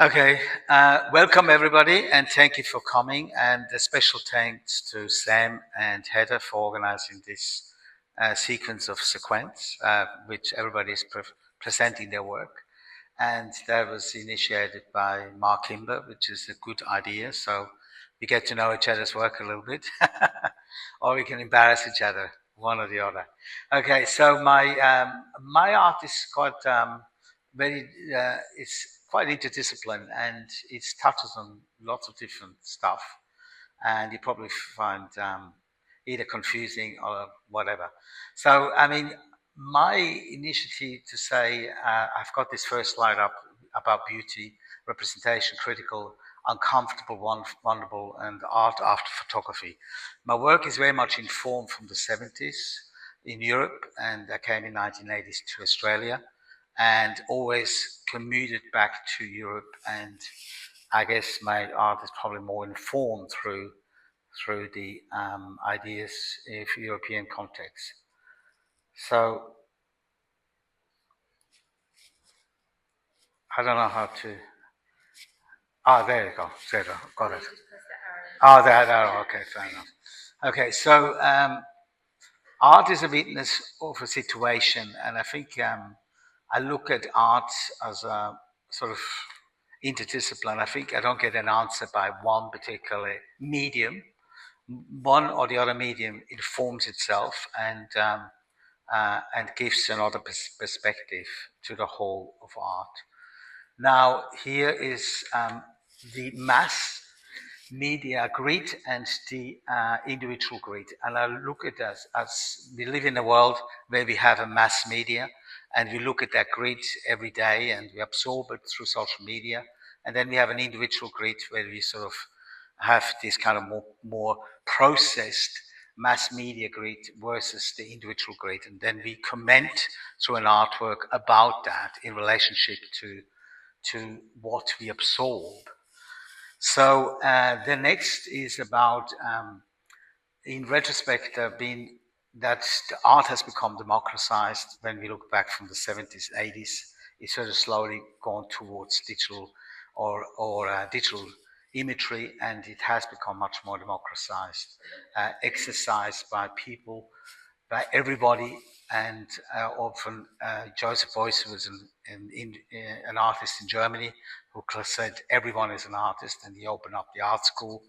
Okay, welcome everybody, and thank you for coming. And a special thanks to Sam and Heather for organizing this sequence of sequence, which everybody is presenting their work. And that was initiated by Mark Kimber, which is a good idea. So we get to know each other's work a little bit, or we can embarrass each other, one or the other. Okay, so my art is quite very it's quite interdiscipline, and it touches on lots of different stuff, and you probably find either confusing or whatever. So, I mean, my initiative to say I've got this first slide up about beauty, representation, critical, uncomfortable, vulnerable, and art after photography. My work is very much informed from the 70s in Europe, and I came in 1980s to Australia, and always commuted back to Europe. And I guess my art is probably more informed through the ideas of European context. So I don't know how to. There you go. There, got it. There. Okay, fair enough. Okay, so art is a witness of a situation, and I think I look at art as a sort of interdiscipline. I think I don't get an answer by one particular medium. One or the other medium informs itself and gives another perspective to the whole of art. Now, here is the mass media grid and the individual grid. And I look at this as we live in a world where we have a mass media, and we look at that grid every day and we absorb it through social media. And then we have an individual grid where we sort of have this kind of more processed mass media grid versus the individual grid. And then we comment through an artwork about that in relationship to what we absorb. So the next is about, in retrospect, that the art has become democratized when we look back from the 70s, 80s. It's sort of slowly gone towards digital or digital imagery, and it has become much more democratized, exercised by people, by everybody. And often Joseph Beuys was an artist in Germany who said everyone is an artist, and he opened up the art school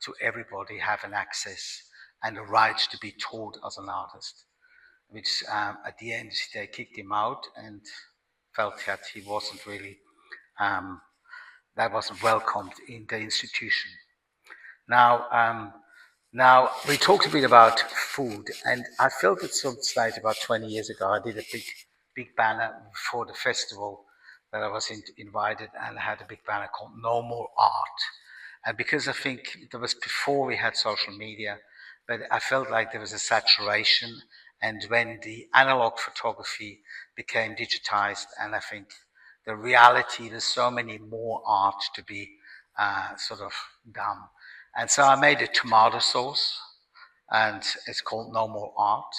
to everybody have an access and a right to be taught as an artist, which at the end they kicked him out and felt that he wasn't really, that wasn't welcomed in the institution. Now, we talked a bit about food, and I felt at some stage about 20 years ago, I did a big banner for the festival that I was invited, and I had a big banner called No More Art. And because I think it was before we had social media, but I felt like there was a saturation, and when the analog photography became digitized, and I think the reality, there's so many more art to be sort of done. And so I made a tomato sauce, and it's called No More Art.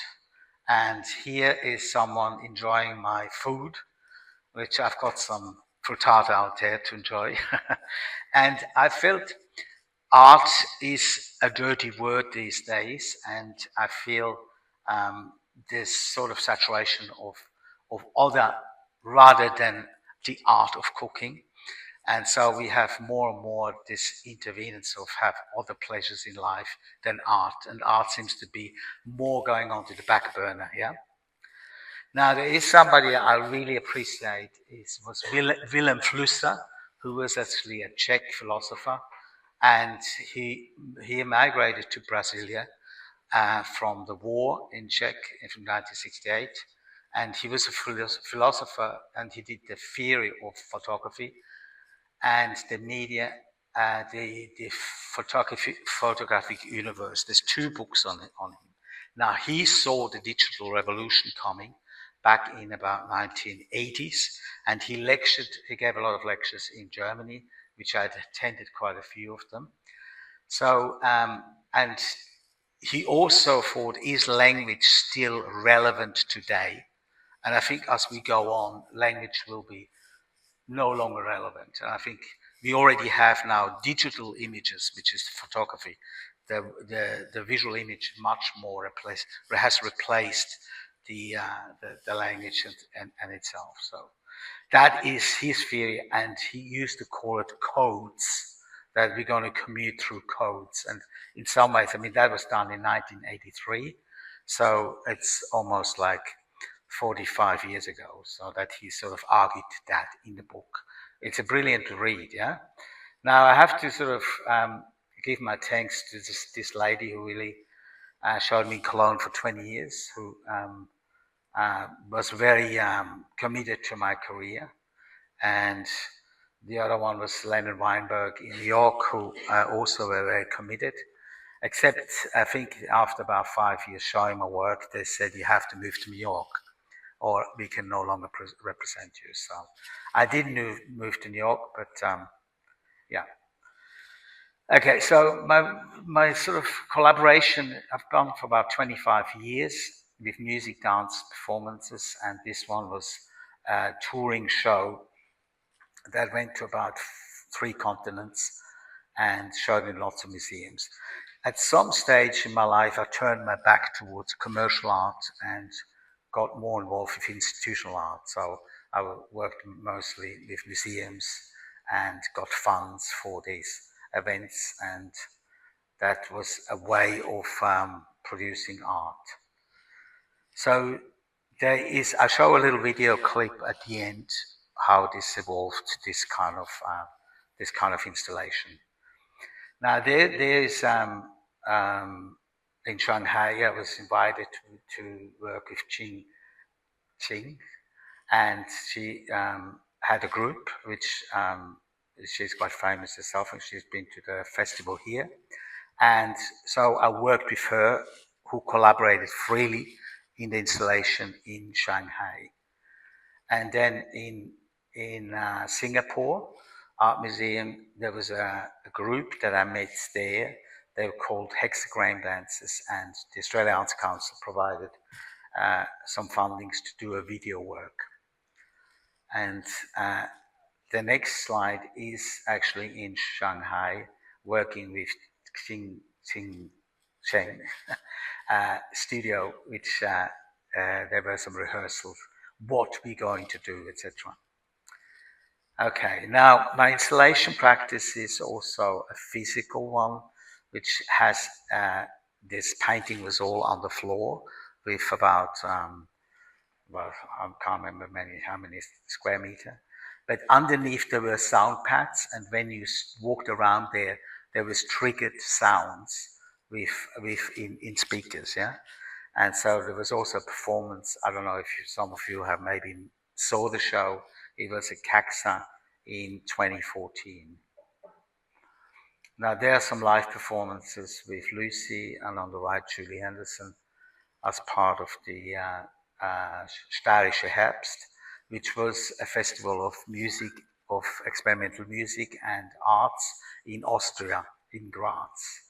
And here is someone enjoying my food, which I've got some frittata out there to enjoy. And I felt art is a dirty word these days, and I feel this sort of saturation of other rather than the art of cooking. And so we have more and more this intervenence of have other pleasures in life than art, and art seems to be more going on to the back burner, yeah? Now, there is somebody I really appreciate, was Willem Flusser, who was actually a Czech philosopher, and he migrated to Brasilia from the war in Czech from 1968, and he was a philosopher, and he did the theory of photography and the media, the photographic universe. There's 2 books on him. Now, he saw the digital revolution coming back in about 1980s, and he gave a lot of lectures in Germany, which I'd attended quite a few of them. So, and he also thought, is language still relevant today? And I think as we go on, language will be no longer relevant. And I think we already have now digital images, which is photography. The visual image much more has replaced the language and itself. So that is his theory, and he used to call it codes, that we're going to commute through codes. And in some ways, I mean, that was done in 1983, so it's almost like 45 years ago, so that he sort of argued that in the book. It's a brilliant read, yeah? Now, I have to sort of give my thanks to this lady who really showed me Cologne for 20 years, who was very committed to my career. And the other one was Leonard Weinberg in New York, who also were very committed. Except, I think after about 5 years showing my work, they said, you have to move to New York, or we can no longer represent you. So I didn't move to New York, but yeah. Okay, so my sort of collaboration, I've done for about 25 years with music, dance, performances, and this one was a touring show that went to about 3 continents and showed in lots of museums. At some stage in my life, I turned my back towards commercial art and got more involved with institutional art. So I worked mostly with museums and got funds for these events, and that was a way of producing art. So I show a little video clip at the end how this evolved to this kind of installation. Now there's in Shanghai, I was invited to work with Qing, and she had a group which she's quite famous herself, and she's been to the festival here. And so I worked with her, who collaborated freely in the installation in Shanghai. And then in Singapore Art Museum, there was a group that I met there. They were called Hexagram Dancers, and the Australian Arts Council provided some fundings to do a video work. And the next slide is actually in Shanghai, working with Xing Cheng studio, which there were some rehearsals, what we're going to do, etc. Okay, now my installation practice is also a physical one, which has this painting was all on the floor with about well, I can't remember how many square meter, but underneath there were sound pads, and when you walked around there was triggered sounds in speakers, yeah. And so there was also a performance. I don't know if some of you have maybe saw the show. It was at CAXA in 2014. Now there are some live performances with Lucy, and on the right Julie Henderson, as part of the Steirische Herbst, which was a festival of music, of experimental music and arts in Austria, in Graz.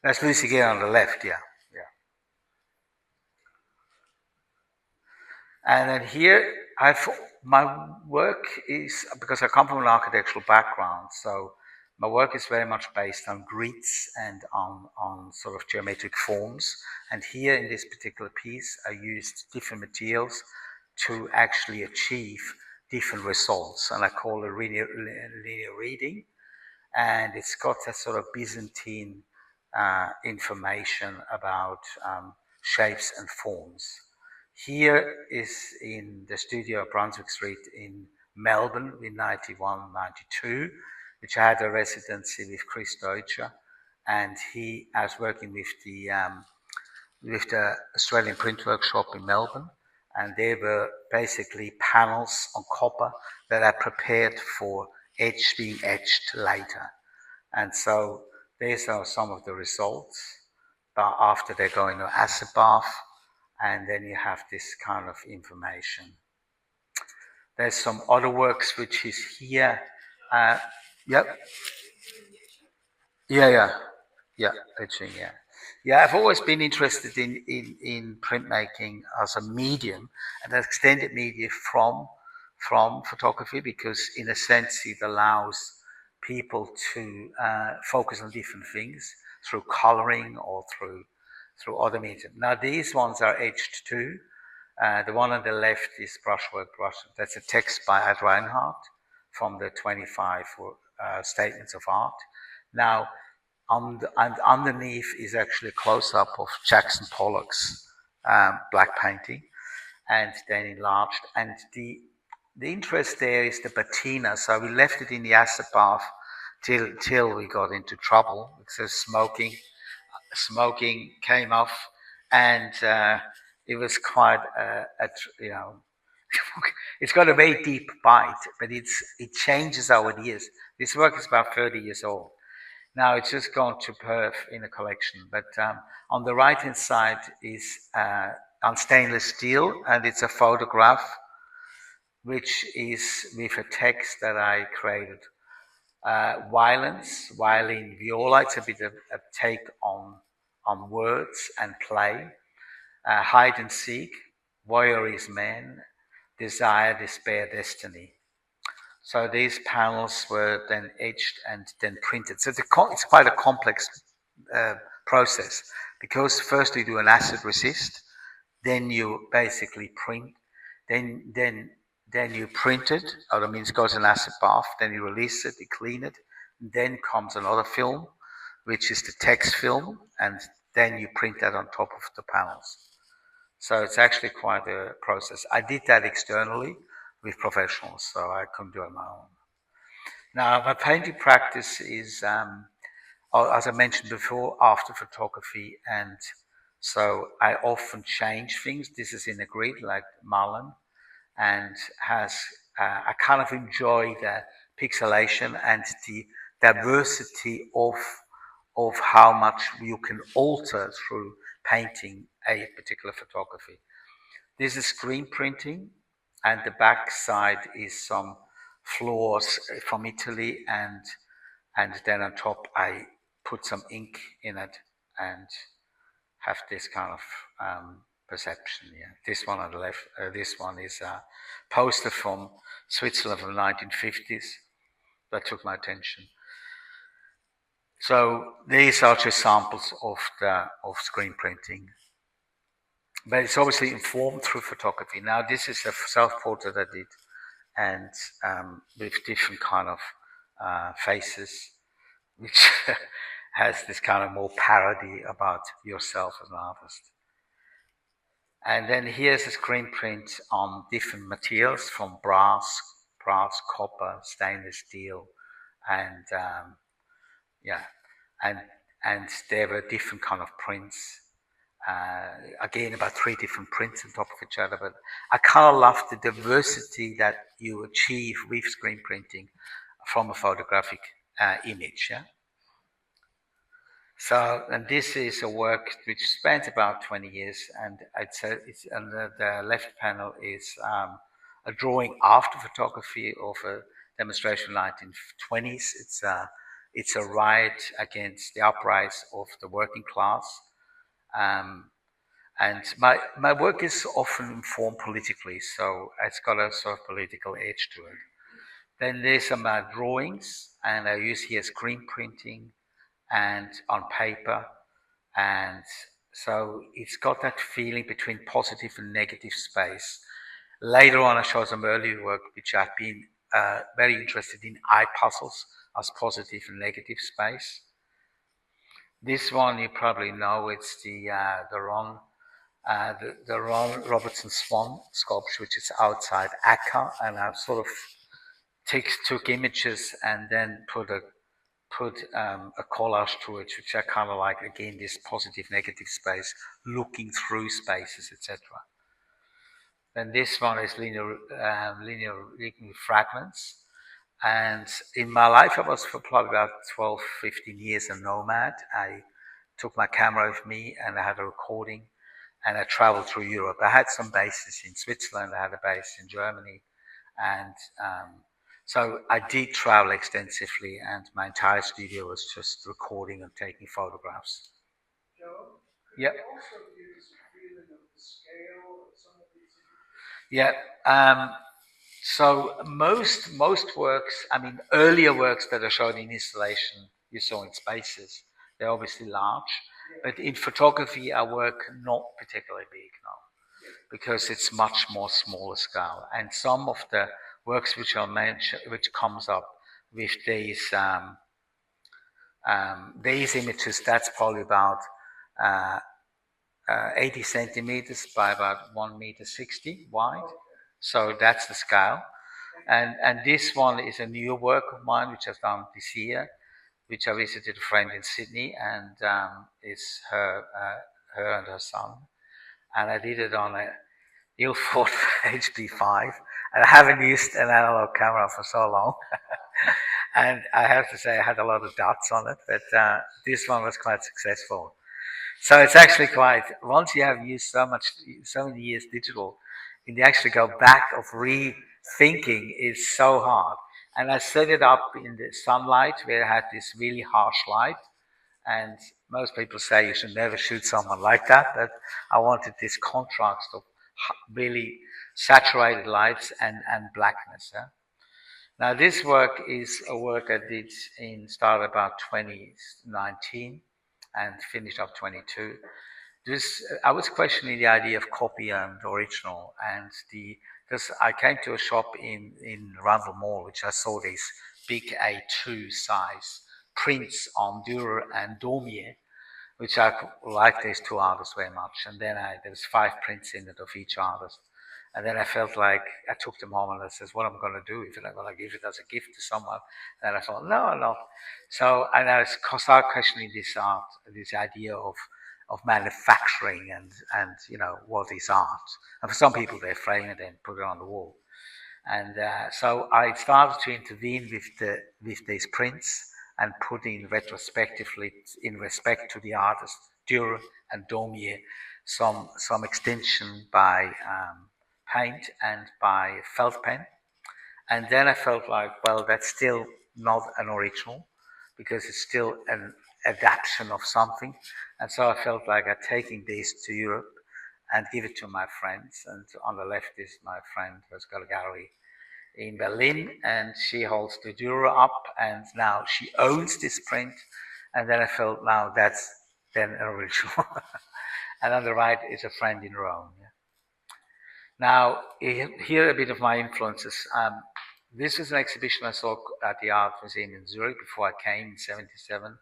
That's Lucy here on the left, yeah. And then here, my work is, because I come from an architectural background, so my work is very much based on grids and on sort of geometric forms. And here in this particular piece, I used different materials to actually achieve different results. And I call it linear reading. And it's got a sort of Byzantine information about shapes and forms. Here is in the studio of Brunswick Street in Melbourne in 91, 92, which I had a residency with Chris Deutscher, and I was working with the Australian Print Workshop in Melbourne, and they were basically panels on copper that are prepared for being etched later. And so these are some of the results, but after they go into acid bath, and then you have this kind of information. There's some other works which is here. Yep. Etching, yeah. Yeah, I've always been interested in printmaking as a medium, and an extended medium from from photography because, in a sense, it allows people to focus on different things through coloring or through other medium. Now, these ones are etched too. The one on the left is brushwork brush. That's a text by Ad Reinhardt from the 25 statements of art. Now, and underneath is actually a close-up of Jackson Pollock's black painting, and then enlarged. And the interest there is the patina. So we left it in the acid bath till we got into trouble because smoking came off, and it was quite you know. It's got a very deep bite, but it changes over the years. This work is about 30 years old. Now it's just gone to Perth in a collection. But on the right-hand side is on stainless steel, and it's a photograph, which is with a text that I created. Violence, violin, viola. It's a bit of a take on words and play. Hide and seek, warrior is man, desire, despair, destiny. So these panels were then etched and then printed. So it's quite a complex process because first you do an acid resist, then you basically print, then you print it, or that means it goes in acid bath, then you release it, you clean it, and then comes another film, which is the text film, and then you print that on top of the panels. So it's actually quite a process. I did that externally with professionals, so I couldn't do it on my own. Now, my painting practice is, as I mentioned before, after photography, and so I often change things. This is in a grid, like Marlon, and I kind of enjoy the pixelation and the diversity of how much you can alter through painting a particular photography. This is screen printing, and the back side is some floors from Italy, and then on top I put some ink in it and have this kind of perception. Yeah, this one on the left. This one is a poster from Switzerland from the 1950s that took my attention. So these are just samples of screen printing, but it's obviously informed through photography. Now this is a self-portrait I did, and with different kind of faces, which has this kind of more parody about yourself as an artist. And then here's a screen print on different materials from brass, copper, stainless steel, and and there were different kind of prints. Again, about 3 different prints on top of each other. But I kind of love the diversity that you achieve with screen printing from a photographic image. Yeah. So, and this is a work which spans about 20 years, and it's and the left panel is a drawing after photography of a demonstration in the 1920s. It's a riot against the uprise of the working class. And my work is often informed politically, so it's got a sort of political edge to it. Then there's some drawings, and I use here screen printing and on paper, and so it's got that feeling between positive and negative space. Later on, I show some earlier work which I've been very interested in eye puzzles as positive and negative space. This one you probably know, it's the Ron Robertson Swan sculpture, which is outside Akka, and I've sort of took images and then put a collage to it, which I kind of like, again, this positive negative space, looking through spaces, etc. Then this one is linear fragments. And in my life, I was for probably about 12, 15 years a nomad. I took my camera with me and I had a recording, and I traveled through Europe. I had some bases in Switzerland, I had a base in Germany, and so I did travel extensively, and my entire studio was just recording and taking photographs. Joe, could yep. you also give us a feeling of the scale of some of these images? Yeah. So most works, I mean, earlier works that are shown in installation, you saw in spaces, they're obviously large. But in photography, I work not particularly big now, because it's much more smaller scale. And some of the works which I'll mention, which comes up with these images, that's probably about uh, 80 centimeters by about 1 meter 60 wide. So that's the scale. And this one is a new work of mine, which I've done this year, which I visited a friend in Sydney, and it's her and her son. And I did it on a Ilford HD5, and I haven't used an analog camera for so long. And I have to say I had a lot of dots on it, but this one was quite successful. So it's actually quite, once you have used so many years digital, and you actually go back of rethinking is so hard. And I set it up in the sunlight where I had this really harsh light. And most people say you should never shoot someone like that, but I wanted this contrast of really saturated lights and blackness. Yeah? Now this work is a work I did started about 2019 and finished up 22. I was questioning the idea of copy and original, and I came to a shop in Rundle Mall, which I saw these big A2 size prints on Dürer and Daumier, which I like these two artists very much. And then there was 5 prints in it of each artist. And then I felt like I took them home and I says, what am I going to do? If I'm going to give it as a gift to someone? And I thought, no. So, and I started questioning this art, this idea of manufacturing and what is art. And for some people, they frame it and put it on the wall. And so I started to intervene with these prints and put in retrospectively, in respect to the artist Dürer and Daumier, some extension by paint and by felt pen. And then I felt like, well, that's still not an original, because it's still an adaptation of something. And so I felt like I'd taking these to Europe and give it to my friends. And on the left is my friend who's got a gallery in Berlin, and she holds the Dürer up, and now she owns this print. And then I felt, now that's then an original. And on the right is a friend in Rome. Yeah. Now, here a bit of my influences. This is an exhibition I saw at the Art Museum in Zurich before I came in 77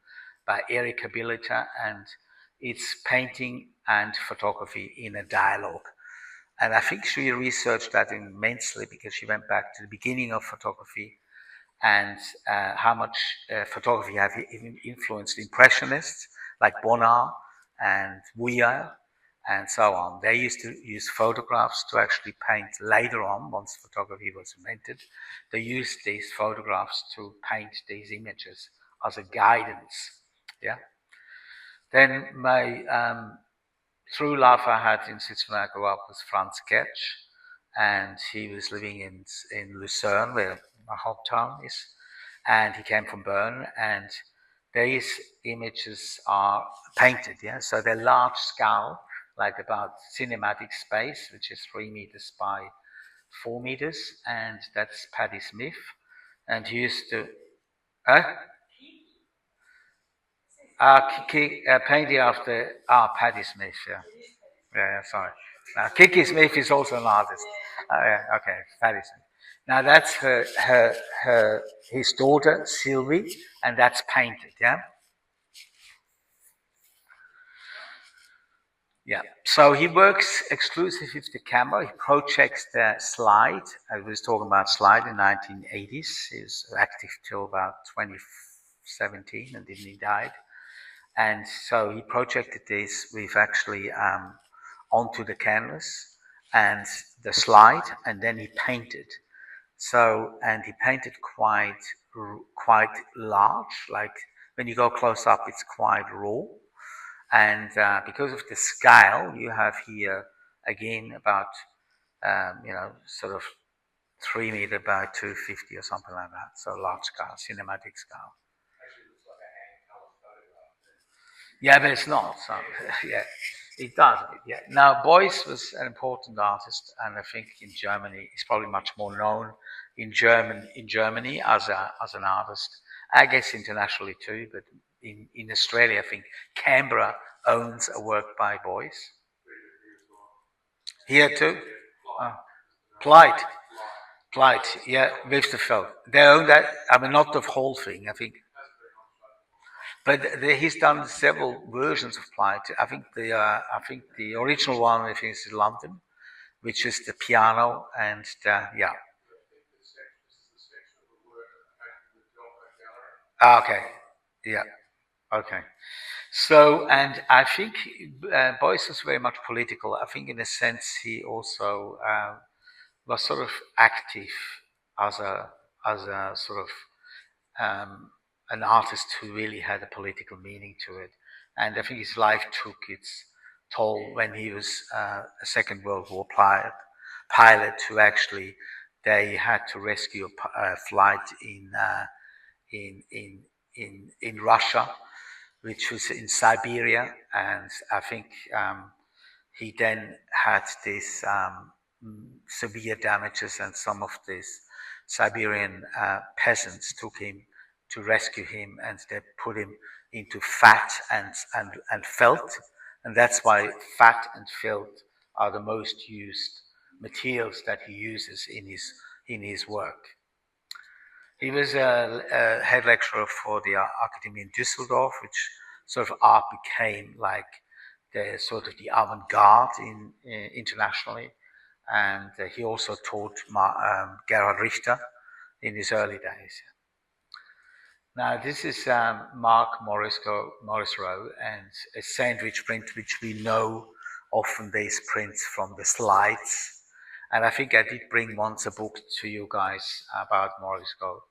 by Erika Billiter, and it's painting and photography in a dialogue. And I think she researched that immensely, because she went back to the beginning of photography and how much photography have influenced Impressionists like Bonnard and Vuillard and so on. They used to use photographs to actually paint later on, once photography was invented. They used these photographs to paint these images as a guidance. Yeah. Then my true love I had in Switzerland, I grew up, was Franz Ketch, and he was living in Lucerne, where my hometown is, and he came from Bern, and these images are painted, yeah, so they're large scale, like about cinematic space, which is 3 meters by 4 meters, and that's Patti Smith, and he used to, painting after Patti Smith, yeah. Yeah, sorry. Now, Kiki Smith is also an artist. Yeah, okay, Patti Smith. Now that's his daughter Sylvie, and that's painted. Yeah. Yeah. So he works exclusively with the camera. He projects the slide. I was talking about slide in 1980s. He was active till about 2017, and then he died. And so he projected this with actually onto the canvas and the slide, and then he painted. So, and he painted quite large, like when you go close up, it's quite raw. And because of the scale, you have here again about, sort of 3 meter by 250 or something like that. So large scale, cinematic scale. Yeah, but it's not. So, yeah. It does, yeah. Now, Beuys was an important artist, and I think in Germany he's probably much more known in Germany as an artist. I guess internationally too, but in Australia, I think Canberra owns a work by Beuys. Here too, Plight, Plight, yeah, Westerveld. They own that. I mean, not the whole thing, I think. But he's done several versions of Plight. I think the original one I think is in London, which is the piano and yeah. Okay, yeah, okay. So, and I think Boyce was very much political. I think, in a sense, he also was sort of active as a sort of an artist who really had a political meaning to it. And I think his life took its toll when he was a Second World War pilot who actually they had to rescue a flight in in in Russia, which was in Siberia, and I think he then had these severe damages, and some of these Siberian peasants took him to rescue him, and they put him into fat and felt, and that's why fat and felt are the most used materials that he uses in his work. He was a head lecturer for the Academy in Düsseldorf, which sort of art became like the sort of the avant-garde internationally, and he also taught Gerhard Richter in his early days. Now this is Mark Morrisroe and a sandwich print, which we know often these prints from the slides. And I think I did bring once a book to you guys about Morrisroe,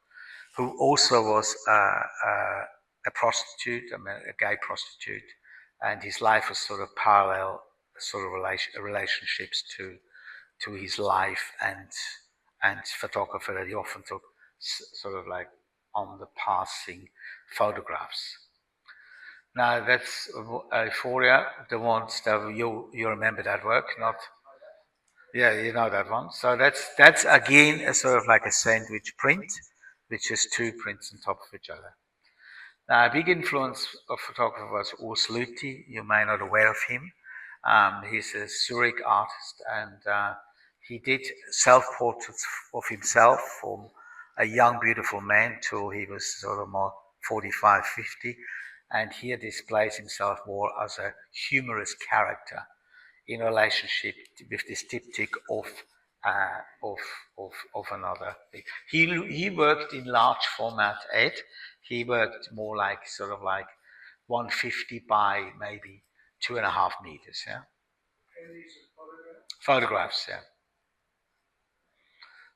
who also was a prostitute, a gay prostitute, and his life was sort of parallel sort of relationships to his life and photography that he often took sort of like on the passing photographs. Now that's Euphoria, the ones that you remember that work, not? Yeah, you know that one. So that's again a sort of like a sandwich print, which is two prints on top of each other. Now, a big influence of photographer was Urs Lüthi. You may not be aware of him. He's a Zurich artist, and he did self-portraits of himself from a young, beautiful man till he was sort of more 45, 50. And here displays himself more as a humorous character in relationship with this diptych uh, of, of another thing. He worked in large format Ed. He worked more like sort of like 150 by maybe 2.5 meters. Yeah. And these Photographs. Yeah.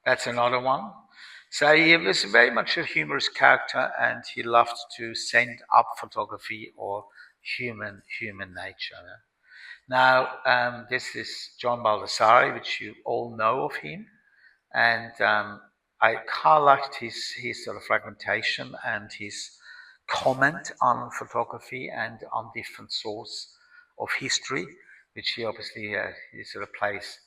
That's another one. So he was very much a humorous character, and he loved to send up photography or human nature. Yeah? Now, this is John Baldessari, which you all know of him, and I quite liked his sort of fragmentation and his comment on photography and on different sources of history, which he obviously he sort of plays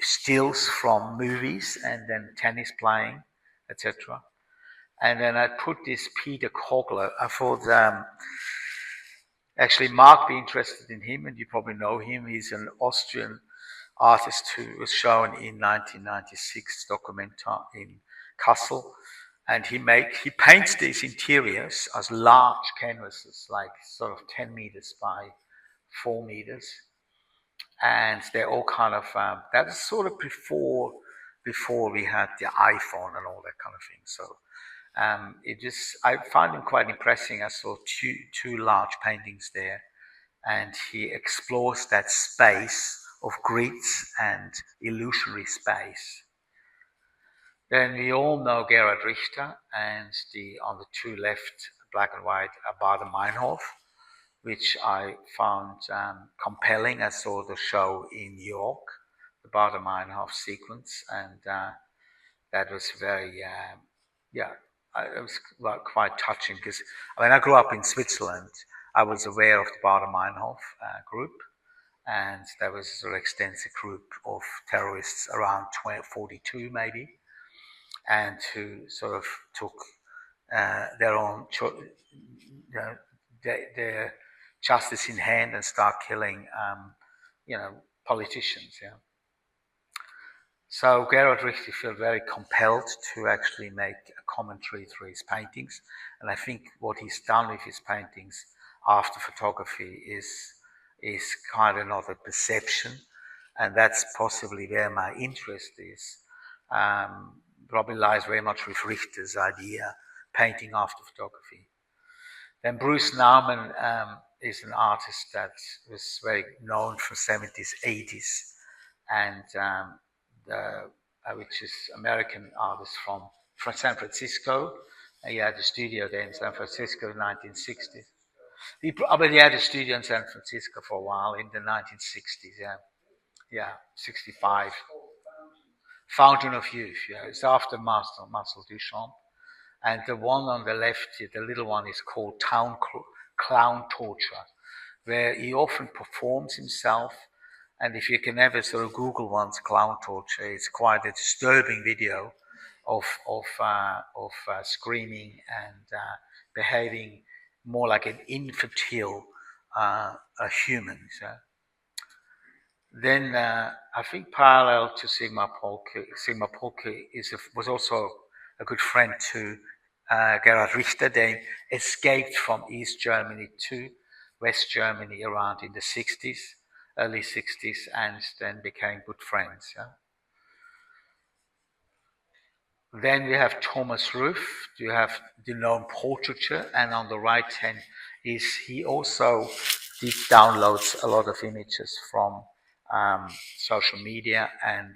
stills from movies and then tennis playing, etc. And then I put this Peter Kogler. I thought actually Mark be interested in him, and you probably know him. He's an Austrian artist who was shown in 1996 documenta in Kassel, and he paints these interiors as large canvases, like sort of 10 meters by 4 meters, and they're all kind of that is sort of before we had the iPhone and all that kind of thing. So I find him quite impressive. I saw two large paintings there, and he explores that space of grids and illusory space. Then we all know Gerhard Richter, and on the two left, black and white, Bader Meinhof, which I found compelling. I saw the show in New York, the Bader Meinhof sequence, and that was very, it was quite touching because when I grew up in Switzerland, I was aware of the Bader Meinhof group, and there was a sort of extensive group of terrorists around 42 maybe, and who sort of took their own, their justice in hand and start killing, politicians. Yeah. So Gerhard Richter felt very compelled to actually make a commentary through his paintings, and I think what he's done with his paintings after photography is kind of another perception, and that's possibly where my interest is. Probably lies very much with Richter's idea, painting after photography. Then Bruce Nauman is an artist that was very known from 70s, 80s, and which is American artist from San Francisco. He had a studio there in San Francisco in the 1960s. He had a studio in San Francisco for a while in the 1960s, yeah, 65. Fountain of Youth, yeah, it's after Marcel Duchamp. And the one on the left, the little one, is called Clown Torture, where he often performs himself. And if you can ever sort of Google once Clown Torture, it's quite a disturbing video of screaming and behaving more like an infantile a human. So. Then I think parallel to Sigmar Polke was also a good friend to Gerhard Richter. They escaped from East Germany to West Germany around in the 60s, early 60s, and then became good friends. Yeah? Then we have Thomas Ruff. You have the known portraiture, and on the right hand is he also downloads a lot of images from social media and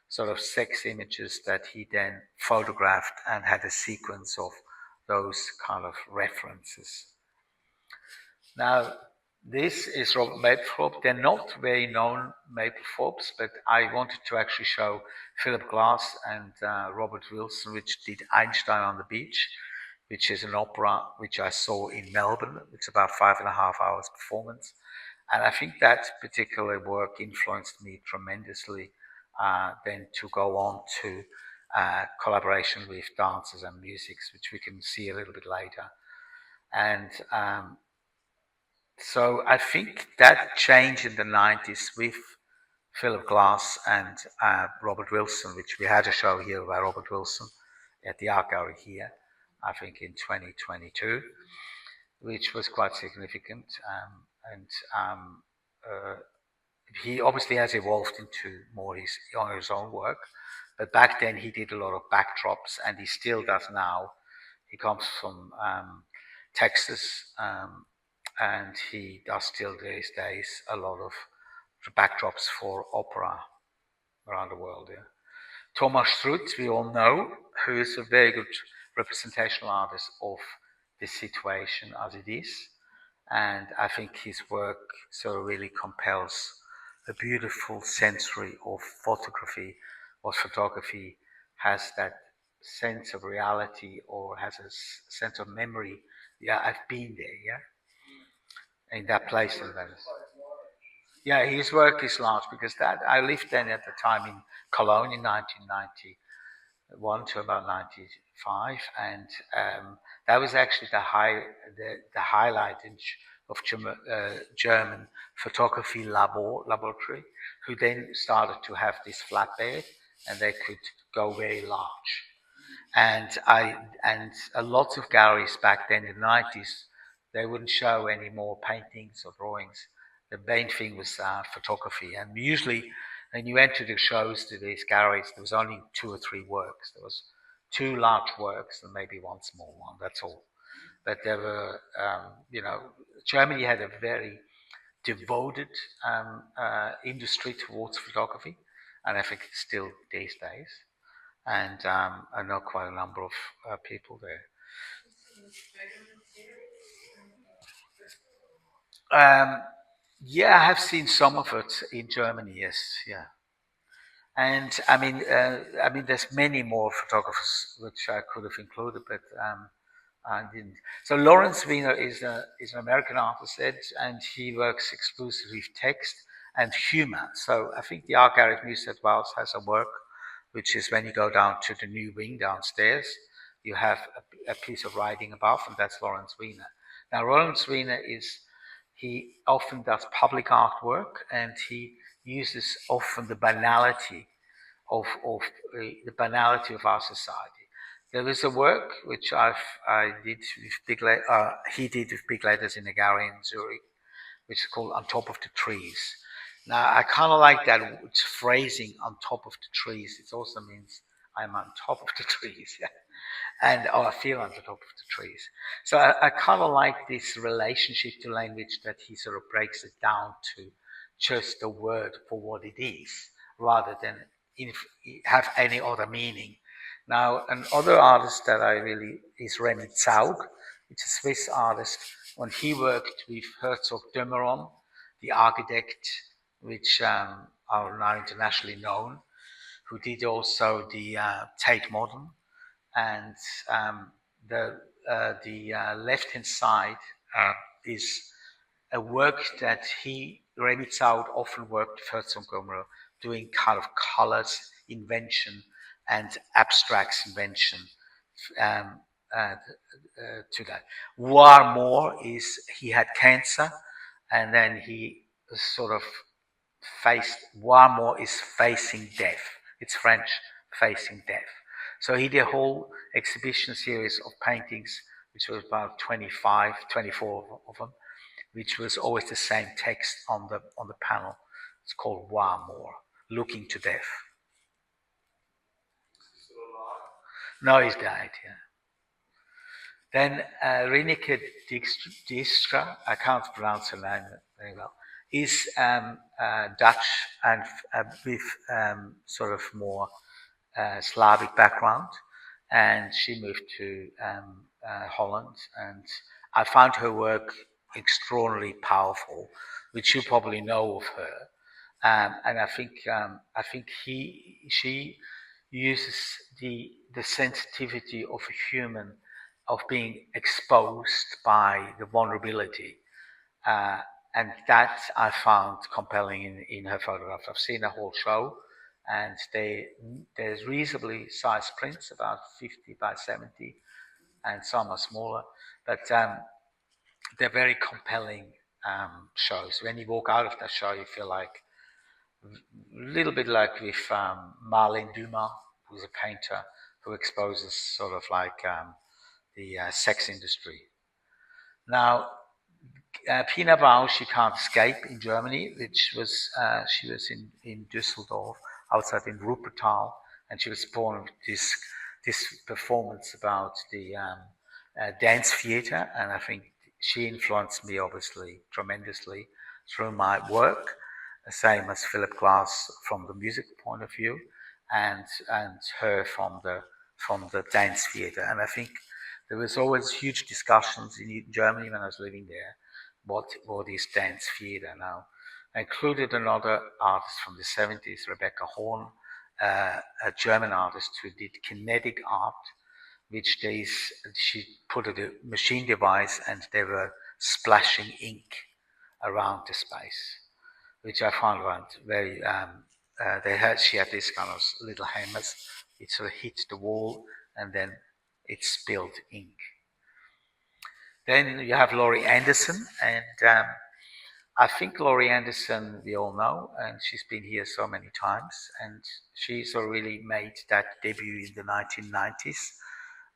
sort of sex images that he then photographed and had a sequence of those kind of references. Now, this is Robert Mapplethorpe. They're not very known Mapplethorpes, but I wanted to actually show Philip Glass and Robert Wilson, which did Einstein on the Beach, which is an opera which I saw in Melbourne. It's about 5.5 hours performance. And I think that particular work influenced me tremendously then to go on to collaboration with dancers and musics, which we can see a little bit later. And so I think that change in the 90s with Philip Glass and Robert Wilson, which we had a show here by Robert Wilson at the Art Gallery here, I think in 2022, which was quite significant. He obviously has evolved into more his own work, but back then he did a lot of backdrops, and he still does now. He comes from Texas, and he does still these days a lot of backdrops for opera around the world. Yeah. Thomas Strutt, we all know, who is a very good representational artist of this situation as it is. And I think his work sort of really compels a beautiful sensory of photography, or photography has that sense of reality or has a sense of memory. Yeah, I've been there, yeah, in that place in Venice. Yeah, his work is large because I lived then at the time in Cologne in 1991 to about 95, and that was actually the highlight of German photography laboratory, who then started to have this flatbed, and they could go very large. And a lot of galleries back then in the 90s, they wouldn't show any more paintings or drawings. The main thing was photography, and usually when you enter the shows to these galleries, there was only 2 or 3 works. There was 2 large works and maybe 1 small one. That's all. But there were, Germany had a very devoted industry towards photography, and I think it's still these days. And I know quite a number of people there. Yeah, I have seen some of it in Germany. Yes, yeah. And I mean, there's many more photographers which I could have included, but I didn't. So Lawrence Wiener is an American artist, and he works exclusively with text, and humor. So I think the Art Gallery of New South Wales has a work, which is when you go down to the new wing downstairs, you have a piece of writing above, and that's Lawrence Weiner. Now, Lawrence Weiner he often does public artwork, and he uses often the banality of the banality of our society. There is a work which I did with he did with big letters in a gallery in Zurich, which is called "On Top of the Trees." Now, I kind of like that phrasing, "on top of the trees." It also means I'm on top of the trees, yeah, and I feel on the top of the trees. So I kind of like this relationship to language, that he sort of breaks it down to just the word for what it is, rather than have any other meaning. Now, another artist that I really is Remy Zaug, which is a Swiss artist. When he worked with Herzog de Meuron, the architect, which are now internationally known, who did also the Tate Modern, and the left-hand side is a work that Remy Zaud often worked with Herzog de Meuron, doing kind of colors invention and abstracts invention to that. Warmore is he had cancer, and then he sort of Warmore is facing death. It's French, facing death. So he did a whole exhibition series of paintings, which was about 25, 24 of them, which was always the same text on the panel. It's called Warmore, looking to death. No, he's died, yeah. Then Rineke Dijkstra, I can't pronounce her name very well, is Dutch and with sort of more Slavic background, and she moved to Holland, and I found her work extraordinarily powerful, which you probably know of her. And I think she uses the sensitivity of a human, of being exposed by the vulnerability, and that I found compelling in her photographs. I've seen a whole show, and there's reasonably sized prints, about 50 by 70, and some are smaller, but they're very compelling shows. When you walk out of that show, you feel like a little bit like with Marlene Dumas, who's a painter who exposes sort of like the sex industry. Now, Pina Bausch, she can't escape in Germany, which was she was in Düsseldorf, outside in Wuppertal, and she was born with this performance about the dance theater, and I think she influenced me obviously tremendously through my work, the same as Philip Glass from the music point of view, and her from the dance theater. And I think there was always huge discussions in Germany when I was living there. What is dance theater now? I included another artist from the 70s, Rebecca Horn, a German artist who did kinetic art, which she put a machine device and they were splashing ink around the space, which I found very. She had this kind of little hammers. It sort of hit the wall and then it spilled ink. Then you have Laurie Anderson, and I think Laurie Anderson we all know, and she's been here so many times, and she sort of really made that debut in the 1990s,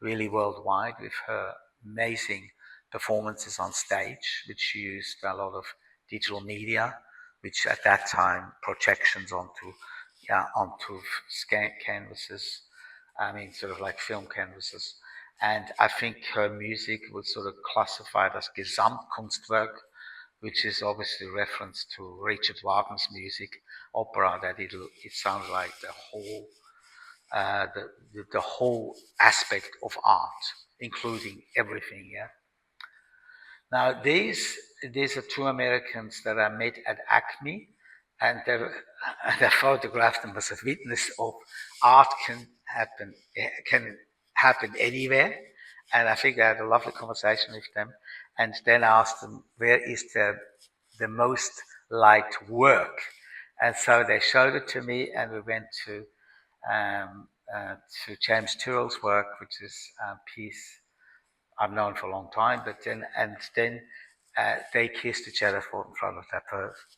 really worldwide, with her amazing performances on stage, which used a lot of digital media, which at that time projections onto scan canvases, sort of like film canvases. And I think her music was sort of classified as Gesamtkunstwerk, which is obviously a reference to Richard Wagner's music, opera, that it sounds like the whole aspect of art, including everything, yeah. Now, these are two Americans that I met at Acme, and they photographed them as a witness of art can happen anywhere. And I think I had a lovely conversation with them, and then I asked them, where is the most liked work And so they showed it to me, and we went to James Tyrrell's work, which is a piece I've known for a long time. But then they kissed each other in front of that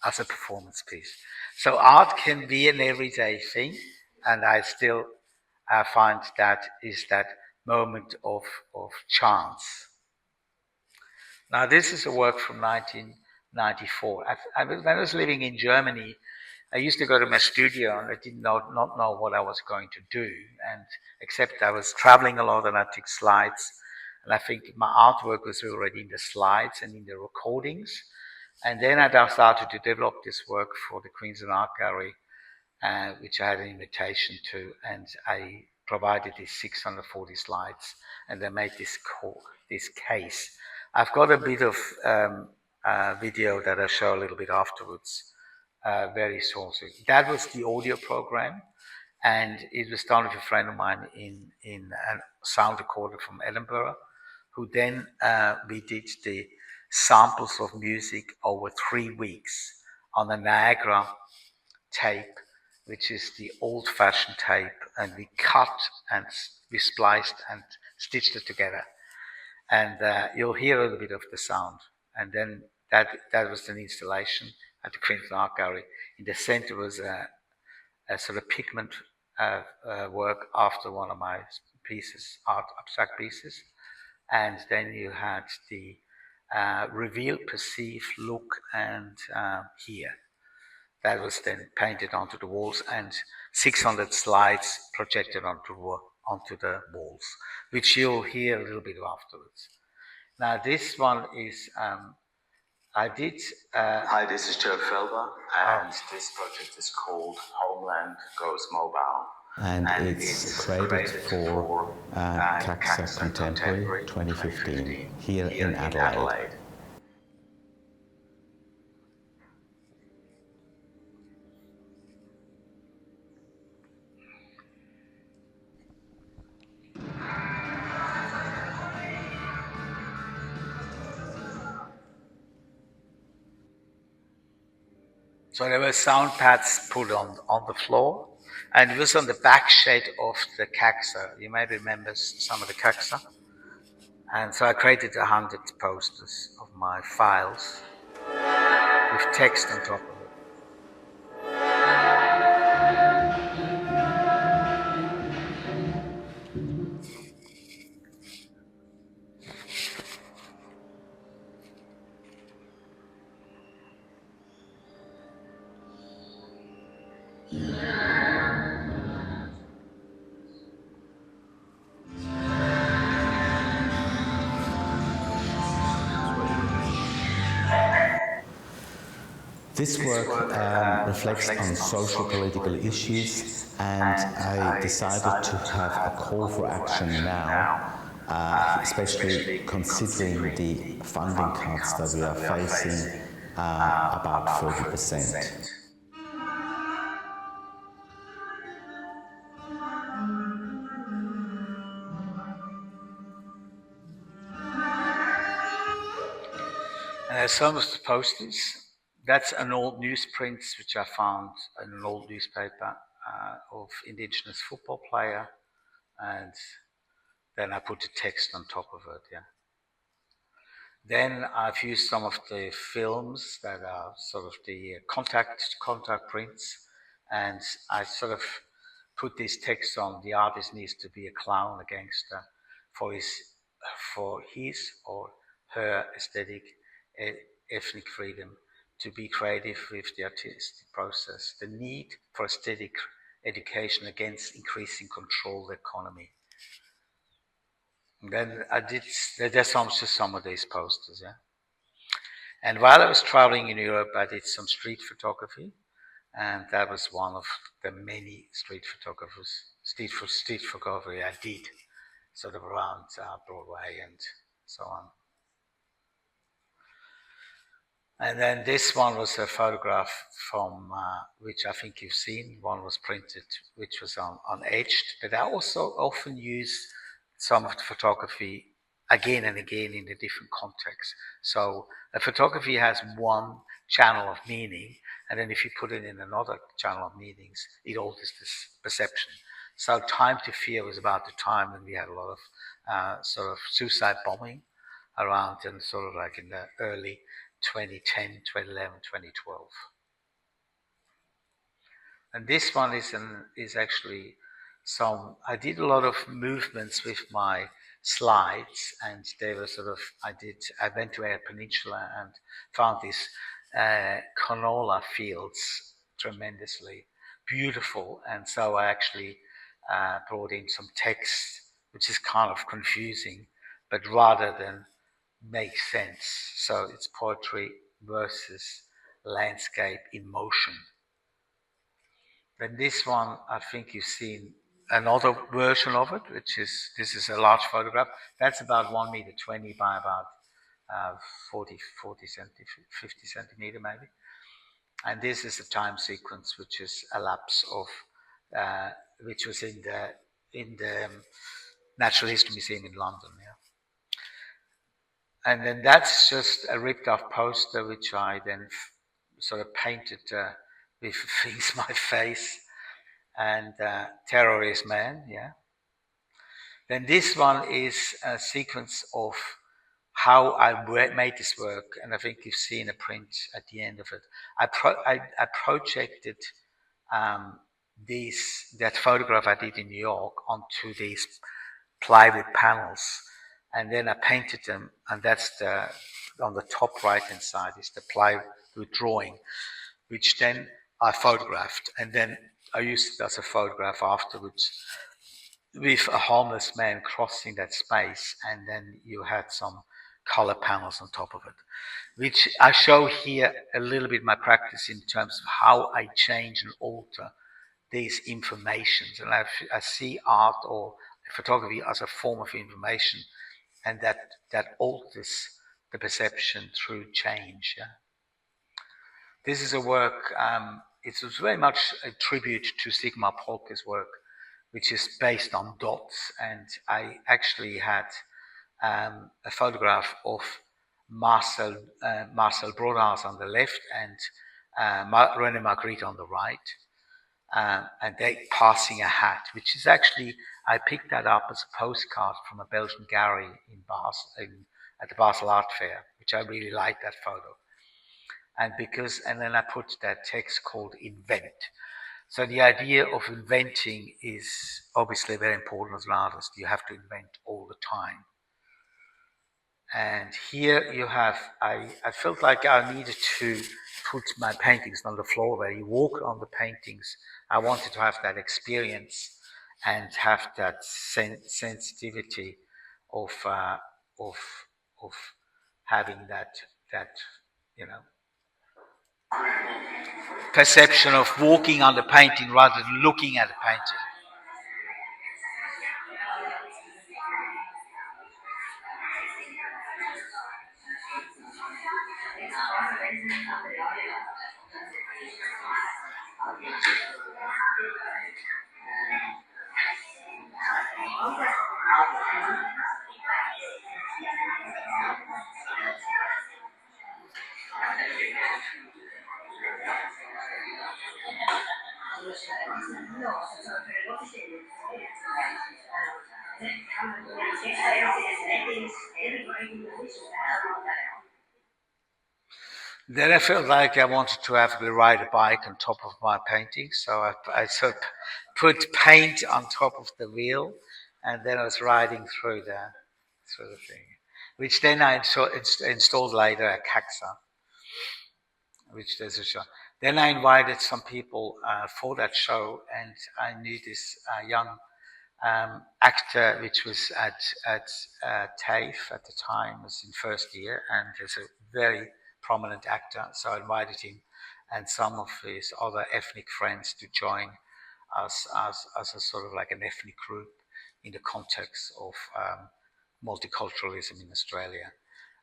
as a performance piece. So art can be an everyday thing, and I still find that is that moment of chance. Now, this is a work from 1994. When I was living in Germany, I used to go to my studio and I did not know what I was going to do, and except I was traveling a lot and I took slides. And I think my artwork was already in the slides and in the recordings. And then I started to develop this work for the Queensland Art Gallery, which I had an invitation to, and I provided these 640 slides, and they made this case. I've got a bit of video that I'll show a little bit afterwards, very short. That was the audio program, and it was done with a friend of mine in a sound recorder from Edinburgh, who then we did the samples of music over 3 weeks on a Niagara tape, which is the old-fashioned tape, and we cut and we spliced and stitched it together. And you'll hear a little bit of the sound. And then that was an installation at the Queensland Art Gallery. In the center was a sort of pigment work after one of my pieces, abstract pieces. And then you had the reveal, perceive, look, and hear. That was then painted onto the walls, and 600 slides projected onto the walls, which you'll hear a little bit afterwards. Now, this one is, I did... Hi, this is Joe Felber, and this project is called Homeland Goes Mobile. And it's created for CAXA Contemporary 2015 here in Adelaide. So there were sound pads put on the floor, and it was on the back shade of the CAXA. You may remember some of the CAXA. And so I created 100 posters of my files with text on top of it. This work reflects on social political issues, and I decided to have a call for action now, especially considering the funding cuts that we are facing, about 30%. And there's some of the posters. That's an old newsprint which I found in an old newspaper of Indigenous football player, and then I put the text on top of it. Yeah. Then I've used some of the films that are sort of the contact prints, and I sort of put this text on: the artist needs to be a clown, a gangster, for his or her aesthetic, ethnic freedom, to be creative with the artistic process, the need for aesthetic education against increasing control of the economy. And then there's some of these posters, yeah. And while I was traveling in Europe, I did some street photography, and that was one of the many street photography I did, sort of around Broadway and so on. And then this one was a photograph from, which I think you've seen. One was printed, which was on etched, but I also often use some of the photography again and again in a different context. So a photography has one channel of meaning, and then if you put it in another channel of meanings, it alters this perception. So Time to Fear was about the time when we had a lot of sort of suicide bombing around, and sort of like in the early 2010, 2011, 2012. And this one is actually I did a lot of movements with my slides, and they were sort of, I went to Eyre Peninsula and found these canola fields tremendously beautiful, and so I actually brought in some text, which is kind of confusing, but rather than make sense. So it's poetry versus landscape in motion. Then this one, I think you've seen another version of it, this is a large photograph. That's about 1 meter 20 by about 40 50 centimeter maybe. And this is a time sequence, which is a lapse of, which was in the Natural History Museum in London. Yeah. And then that's just a ripped off poster, which I then sort of painted with things my face and Terrorist Man, yeah. Then this one is a sequence of how I made this work, and I think you've seen a print at the end of it. I projected that photograph I did in New York onto these plywood panels, and then I painted them, and that's on the top right hand side is the plywood drawing, which then I photographed, and then I used it as a photograph afterwards with a homeless man crossing that space, and then you had some color panels on top of it, which I show here a little bit my practice in terms of how I change and alter these informations. And I see art or photography as a form of information, and that alters the perception through change. Yeah? This is a work, it was very much a tribute to Sigmar Polke's work, which is based on dots. And I actually had a photograph of Marcel Brodhaus on the left and René Magritte on the right. And they passing a hat, which is actually, I picked that up as a postcard from a Belgian gallery at the Basel Art Fair, which I really liked that photo. And then I put that text called invent. So the idea of inventing is obviously very important as an artist. You have to invent all the time. And here you have, I felt like I needed to put my paintings on the floor where you walk on the paintings. I wanted to have that experience and have that sensitivity of having that perception of walking on the painting rather than looking at the painting. Then I felt like I wanted to have to ride a bike on top of my painting, so I sort of put paint on top of the wheel, and then I was riding through the thing, which then I installed later at CAXA, which there's a show. Then I invited some people for that show, and I knew this young actor, which was at TAFE at the time, was in first year, and there's a very prominent actor, so I invited him and some of his other ethnic friends to join us as a sort of like an ethnic group in the context of multiculturalism in Australia,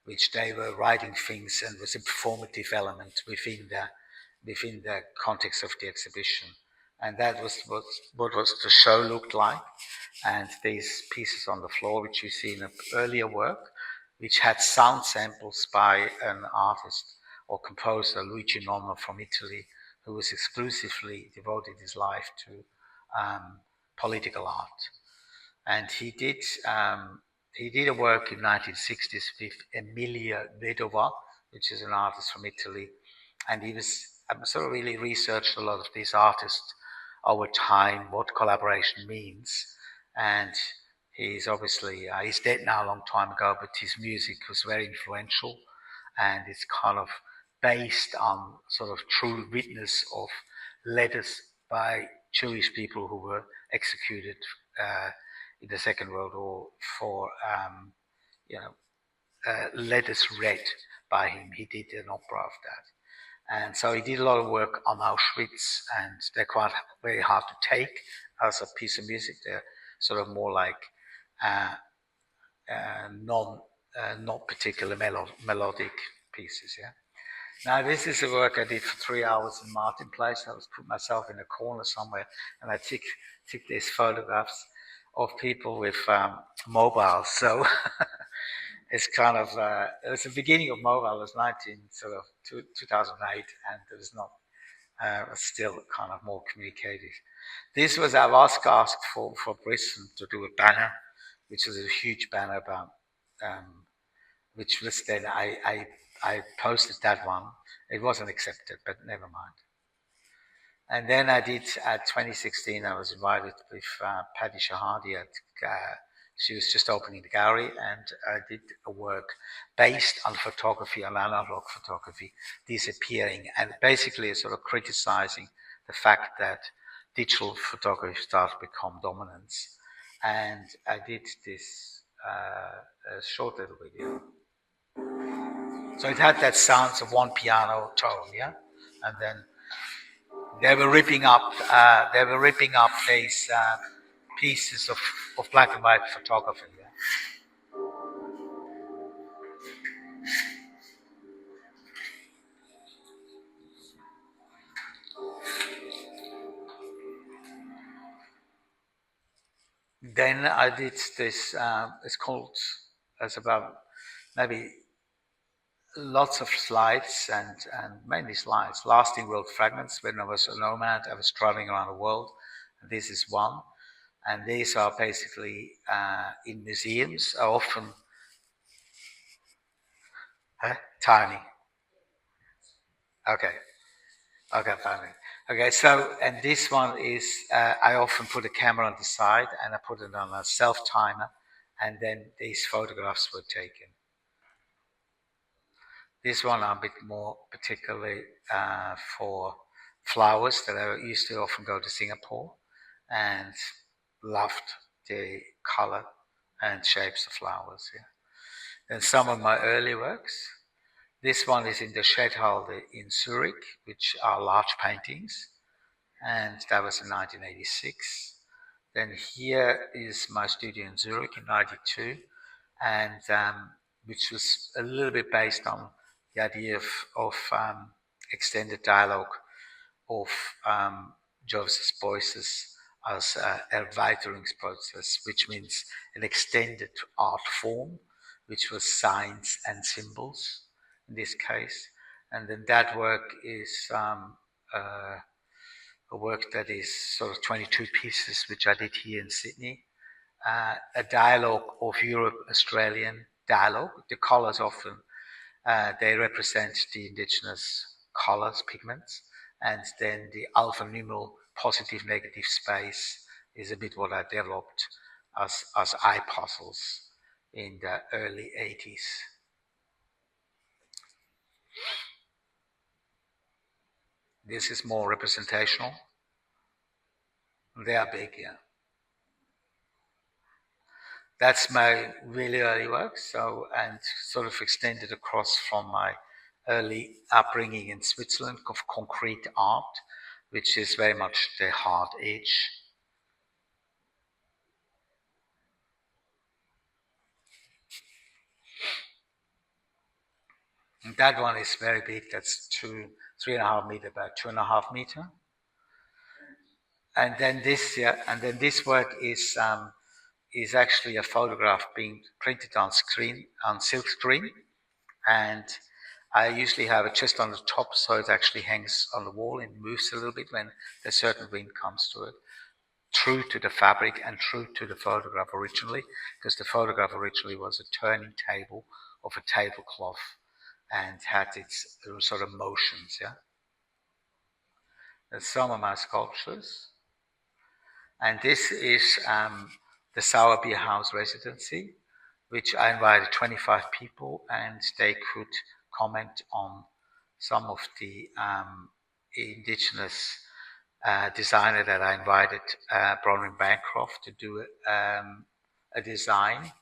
which they were writing things, and was a performative element within the context of the exhibition. And that was what was the show looked like. And these pieces on the floor, which you see in an earlier work, which had sound samples by an artist or composer, Luigi Nono from Italy, who was exclusively devoted his life to political art. And he did a work in 1960s with Emilia Vedova, which is an artist from Italy. And he was sort of really researched a lot of these artists over time, what collaboration means. And he's obviously, he's dead now a long time ago, but his music was very influential. And it's kind of based on sort of true witness of letters by Jewish people who were executed in the Second World War for, letters read by him. He did an opera of that. And so he did a lot of work on Auschwitz, and they're quite very hard to take as a piece of music. They're sort of more like not particular melodic pieces. Yeah. Now this is a work I did for 3 hours in Martin Place. I was put myself in a corner somewhere, and I took these photographs of people with mobiles. So it's kind of it was the beginning of mobile. It was 2008, and it was not still kind of more communicative. This was I was asked for Brisbane to do a banner, which was a huge banner about which was then I posted that one. It wasn't accepted, but never mind. And then I did, at 2016, I was invited with Paddy Shahadi at, she was just opening the gallery, and I did a work based on photography, on analog photography, disappearing, and basically sort of criticizing the fact that digital photography started to become dominance. And I did this a short little video. So it had that sounds of one piano tone, yeah, and then they were ripping up these pieces of black and white photography. Yeah. Then I did this. It's about maybe lots of slides and mainly slides. Lasting world fragments. When I was a nomad, I was traveling around the world. This is one. And these are basically in museums, are often tiny. Okay, fine. Okay, so, and this one is, I often put a camera on the side and I put it on a self-timer, and then these photographs were taken. This one are a bit more particularly for flowers that I used to often go to Singapore and loved the color and shapes of flowers. Yeah. And some of my early works. This one is in the Stadthalle in Zurich, which are large paintings, and that was in 1986. Then here is my studio in Zurich in 92, and which was a little bit based on the idea of extended dialogue of Joseph Beuys's as Erweiterungsprozess, which means an extended art form, which was signs and symbols in this case. And then that work is a work that is sort of 22 pieces, which I did here in Sydney. A dialogue of Europe-Australian dialogue. The colours often, they represent the indigenous colours, pigments, and then the alphanumerical positive-negative space is a bit what I developed as eye puzzles in the early 80s. This is more representational. They are big, yeah. That's my really early work, so, and sort of extended across from my early upbringing in Switzerland of concrete art, which is very much the hard edge. And that one is very big, that's 3.5 meters by 2.5 meters. And then this work is actually a photograph being printed on silk screen, and I usually have it just on the top so it actually hangs on the wall and moves a little bit when a certain wind comes to it. True to the fabric and true to the photograph originally, because the photograph originally was a turning table of a tablecloth and had its sort of motions, yeah. There's some of my sculptures. And this is the Sour Beer House residency, which I invited 25 people, and they could comment on some of the indigenous designer that I invited, Bronwyn Bancroft, to do a design.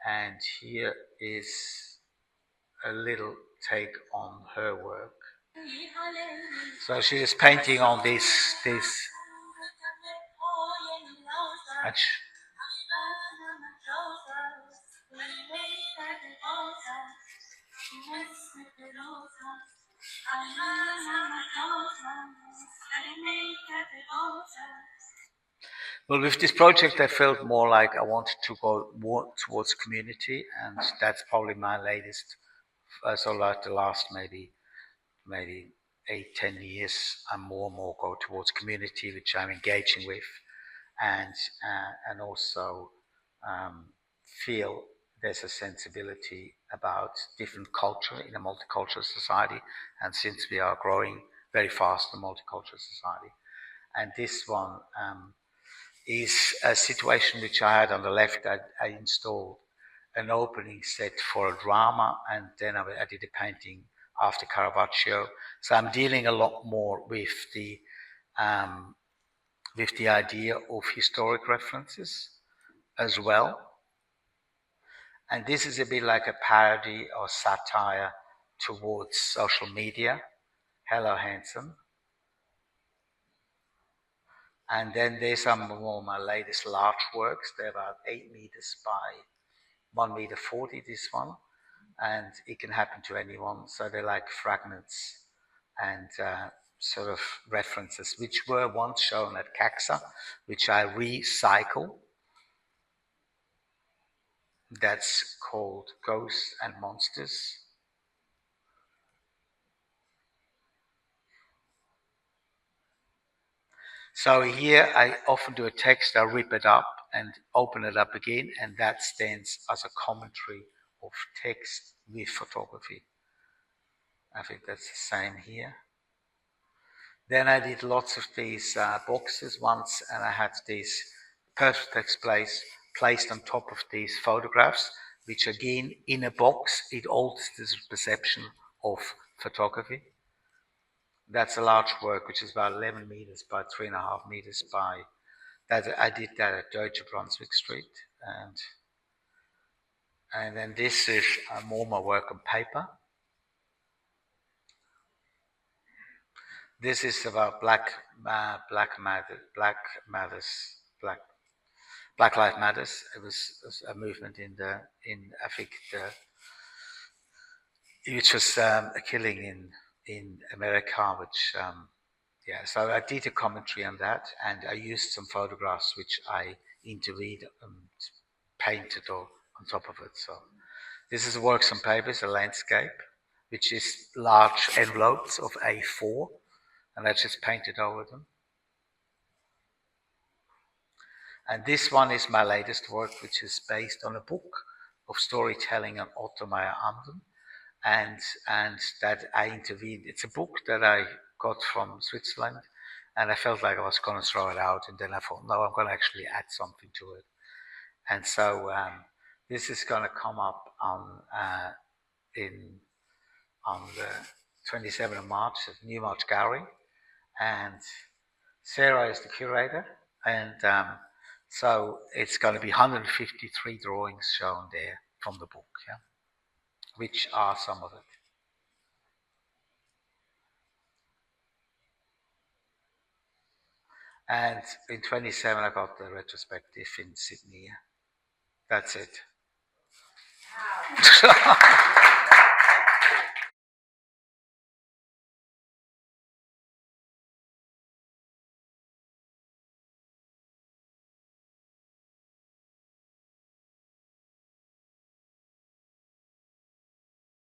And here is a little take on her work. So she is painting on this. Well, with this project, I felt more like I wanted to go more towards community, and that's probably my latest. So like the last maybe 8-10 years, I more and more go towards community, which I'm engaging with, and also feel there's a sensibility about different culture in a multicultural society, and since we are growing very fast in a multicultural society, and this one is a situation which I had on the left. I installed an opening set for a drama, and then I did a painting after Caravaggio. So I'm dealing a lot more with the idea of historic references as well. And this is a bit like a parody or satire towards social media. Hello, handsome. And then there's some more of my latest large works. They're about 8 meters by 1.40 meter, this one. And it can happen to anyone. So they're like fragments and sort of references, which were once shown at CAXA, which I recycle. That's called Ghosts and Monsters. So here I often do a text, I rip it up and open it up again, and that stands as a commentary of text with photography. I think that's the same here. Then I did lots of these boxes once, and I had these perspex placed on top of these photographs, which again, in a box, it alters this perception of photography. That's a large work, which is about 11 meters by 3.5 meters by. I did that at Deutsche Brunswick Street, and then this is more my work on paper. This is about Black Lives Matters. It was a movement in I think which was a killing in America, which so I did a commentary on that, and I used some photographs which I interviewed and painted on top of it. So this is works on paper, it's a landscape, which is large envelopes of A4, and I just painted over them. And this one is my latest work, which is based on a book of storytelling on Otto Meyer Anden, and that I intervened. It's a book that I got from Switzerland, and I felt like I was going to throw it out, and then I thought, no, I'm going to actually add something to it. And so this is going to come up on the 27th of March at New March Gallery, and Sarah is the curator, and so it's going to be 153 drawings shown there from the book, which are some of it. And in 27, I got the retrospective in Sydney. That's it.